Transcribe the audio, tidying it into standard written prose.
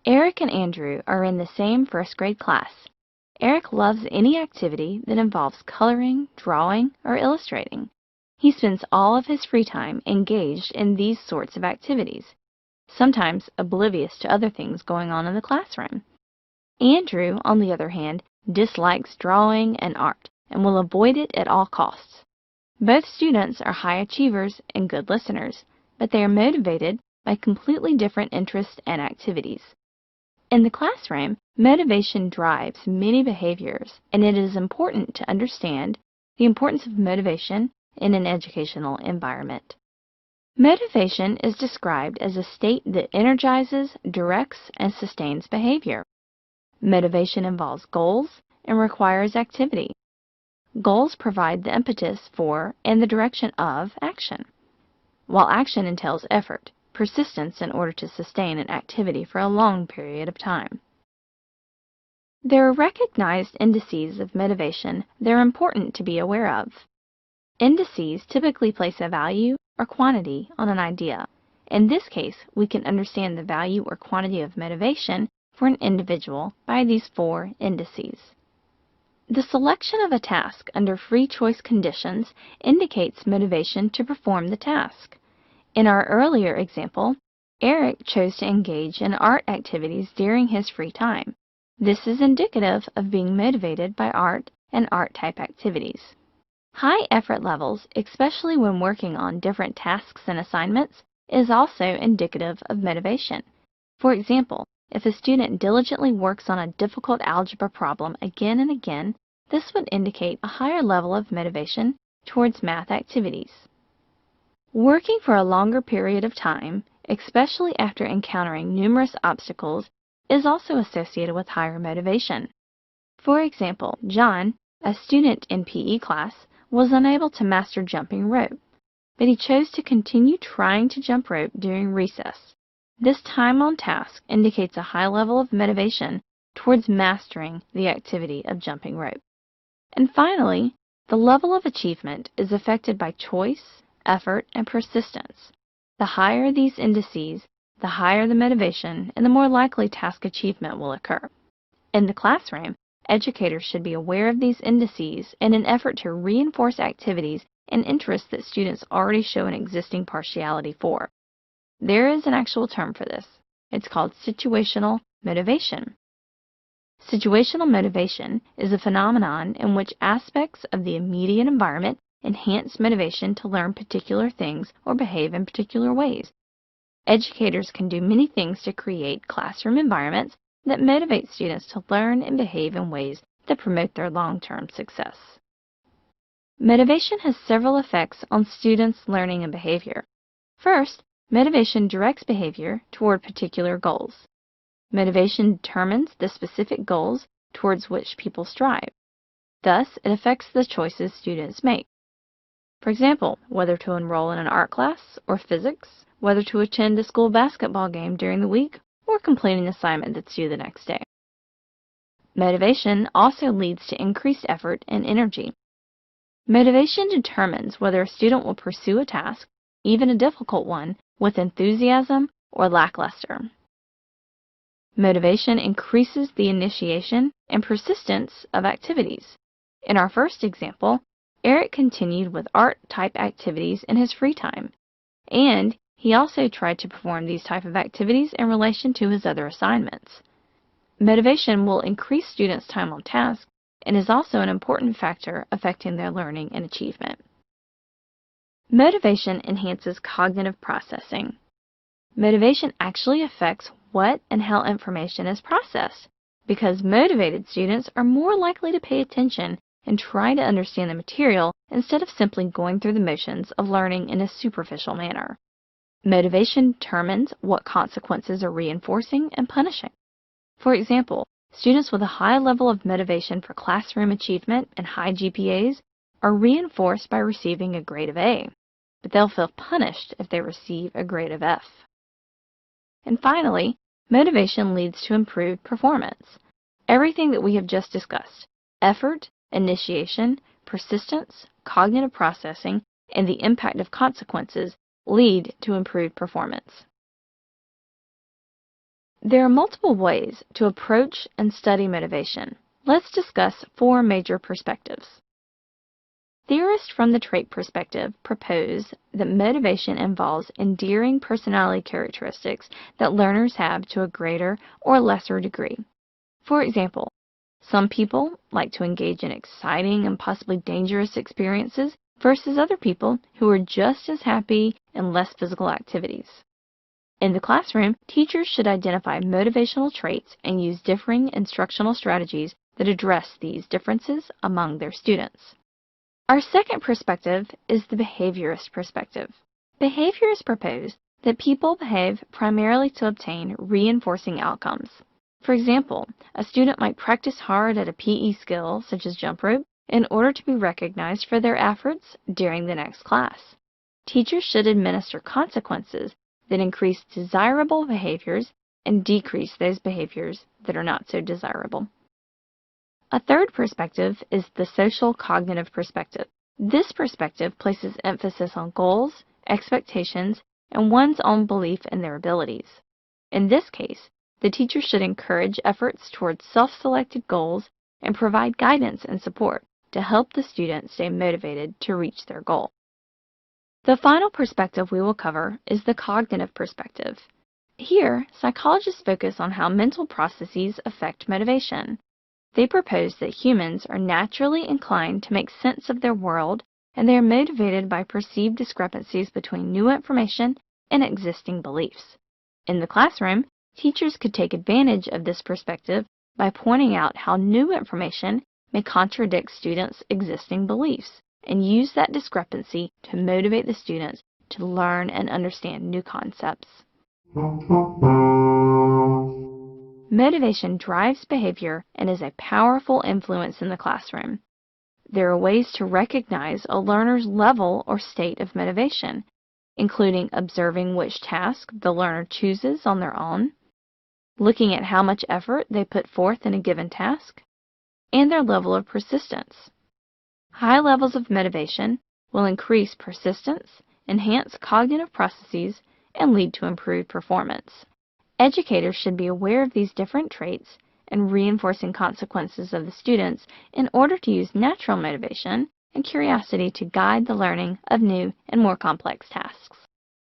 Eric and Andrew are in the same first grade class. Eric loves any activity that involves coloring, drawing, or illustrating. He spends all of his free time engaged in these sorts of activities, sometimes oblivious to other things going on in the classroom. Andrew, on the other hand, dislikes drawing and art and will avoid it at all costs. Both students are high achievers and good listeners, but they are motivated by completely different interests and activities. In the classroom, motivation drives many behaviors, and it is important to understand the importance of motivation in an educational environment. Motivation is described as a state that energizes, directs, and sustains behavior. Motivation involves goals and requires activity. Goals provide the impetus for and the direction of action, while action entails effort, persistence in order to sustain an activity for a long period of time. There are recognized indices of motivation that are important to be aware of. Indices typically place a value or quantity on an idea. In this case, we can understand the value or quantity of motivation for an individual by these 4 indices. The selection of a task under free choice conditions indicates motivation to perform the task. In our earlier example, Eric chose to engage in art activities during his free time. This is indicative of being motivated by art and art-type activities. High effort levels, especially when working on different tasks and assignments, is also indicative of motivation. For example, if a student diligently works on a difficult algebra problem again and again, this would indicate a higher level of motivation towards math activities. Working for a longer period of time, especially after encountering numerous obstacles, is also associated with higher motivation. For example, John, a student in PE class, was unable to master jumping rope, but he chose to continue trying to jump rope during recess. This time on task indicates a high level of motivation towards mastering the activity of jumping rope. And finally, the level of achievement is affected by choice, effort, and persistence. The higher these indices, the higher the motivation, and the more likely task achievement will occur. In the classroom, educators should be aware of these indices in an effort to reinforce activities and interests that students already show an existing partiality for. There is an actual term for this. It's called situational motivation. Situational motivation is a phenomenon in which aspects of the immediate environment enhance motivation to learn particular things or behave in particular ways. Educators can do many things to create classroom environments that motivate students to learn and behave in ways that promote their long-term success. Motivation has several effects on students' learning and behavior. First, motivation directs behavior toward particular goals. Motivation determines the specific goals towards which people strive. Thus, it affects the choices students make. For example, whether to enroll in an art class or physics, whether to attend a school basketball game during the week, or complete an assignment that's due the next day. Motivation also leads to increased effort and energy. Motivation determines whether a student will pursue a task, even a difficult one, with enthusiasm or lackluster. Motivation increases the initiation and persistence of activities. In our first example, Eric continued with art-type activities in his free time, and he also tried to perform these type of activities in relation to his other assignments. Motivation will increase students' time on task and is also an important factor affecting their learning and achievement. Motivation enhances cognitive processing. Motivation actually affects what and how information is processed, because motivated students are more likely to pay attention and try to understand the material instead of simply going through the motions of learning in a superficial manner. Motivation determines what consequences are reinforcing and punishing. For example, students with a high level of motivation for classroom achievement and high GPAs are reinforced by receiving a grade of A, but they'll feel punished if they receive a grade of F. And finally, motivation leads to improved performance. Everything that we have just discussed, effort, initiation, persistence, cognitive processing, and the impact of consequences lead to improved performance. There are multiple ways to approach and study motivation. Let's discuss 4 major perspectives. Theorists from the trait perspective propose that motivation involves endearing personality characteristics that learners have to a greater or lesser degree. For example, some people like to engage in exciting and possibly dangerous experiences versus other people who are just as happy in less physical activities. In the classroom, teachers should identify motivational traits and use differing instructional strategies that address these differences among their students. Our second perspective is the behaviorist perspective. Behaviorists propose that people behave primarily to obtain reinforcing outcomes. For example, a student might practice hard at a PE skill, such as jump rope, in order to be recognized for their efforts during the next class. Teachers should administer consequences that increase desirable behaviors and decrease those behaviors that are not so desirable. A third perspective is the social cognitive perspective. This perspective places emphasis on goals, expectations, and one's own belief in their abilities. In this case, the teacher should encourage efforts towards self-selected goals and provide guidance and support to help the student stay motivated to reach their goal. The final perspective we will cover is the cognitive perspective. Here, psychologists focus on how mental processes affect motivation. They propose that humans are naturally inclined to make sense of their world, and they are motivated by perceived discrepancies between new information and existing beliefs. In the classroom, teachers could take advantage of this perspective by pointing out how new information may contradict students' existing beliefs, and use that discrepancy to motivate the students to learn and understand new concepts. Motivation drives behavior and is a powerful influence in the classroom. There are ways to recognize a learner's level or state of motivation, including observing which task the learner chooses on their own, looking at how much effort they put forth in a given task, and their level of persistence. High levels of motivation will increase persistence, enhance cognitive processes, and lead to improved performance. Educators should be aware of these different traits and reinforcing consequences of the students in order to use natural motivation and curiosity to guide the learning of new and more complex tasks.